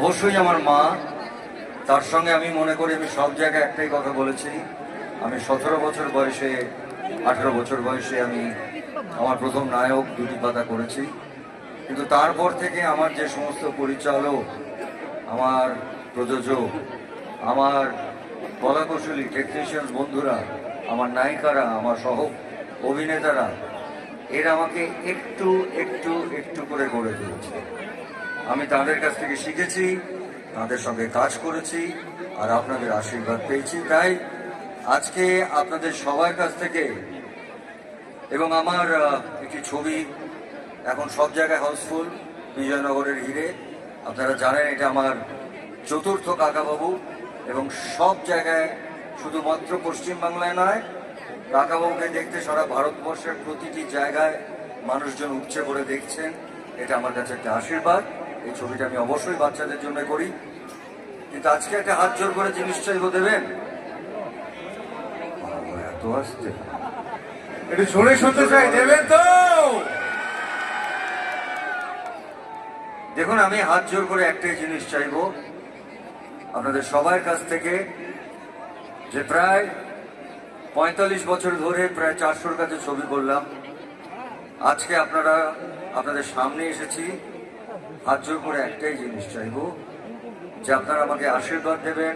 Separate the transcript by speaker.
Speaker 1: অবশ্যই আমার মা। তার সঙ্গে আমি মনে করি আমি সব জায়গায় একটাই কথা বলেছি, আমি 17 বছর বয়সে 18 বছর বয়সে আমি আমার প্রথম নায়ক দুটি পাতা করেছি। কিন্তু তারপর থেকে আমার যে সমস্ত পরিচালক, আমার প্রযোজক, আমার কলাকুশলী টেকনিশিয়ান বন্ধুরা, আমার নায়িকারা, আমার সহ অভিনেতারা, এরা আমাকে একটু একটু একটু করে গড়ে তুলেছে। আমি তাদের কাছ থেকে শিখেছি, তাদের সঙ্গে কাজ করেছি, আর আপনাদের আশীর্বাদ পেয়েছি। তাই আজকে আপনাদের সবার কাছ থেকে, এবং আমার একটি ছবি এখন সব জায়গায় হাউসফুল, বিজয়নগরের হিরে, আপনারা জানেন এটা আমার চতুর্থ কাকাবাবু, এবং সব জায়গায় শুধুমাত্র পশ্চিমবাংলায় নয়, কাকাবাবুকে দেখতে সারা ভারতবর্ষের প্রতিটি জায়গায় মানুষজন উপচে পড়ে দেখছেন। এটা আমার কাছে একটা আশীর্বাদ। এই ছবিটা আমি অবশ্যই বাচ্চাদের জন্য করি, কিন্তু আজকে একটা হাত জোর করে জিনিস চাইবো, দেবেন? এত আসছে,
Speaker 2: একটু শুনে শুনতে চাই, দেবেন তো?
Speaker 1: দেখুন, আমি হাত জোর করে একটাই জিনিস চাইবো আপনাদের সবার কাছ থেকে, যে প্রায় 45 বছর ধরে প্রায় 400-র কাছে ছবি করলাম, আজকে আপনাদের সামনে এসেছি, হাত জোর করে একটাই জিনিস চাইবো, যে আপনারা আমাকে আশীর্বাদ দেবেন।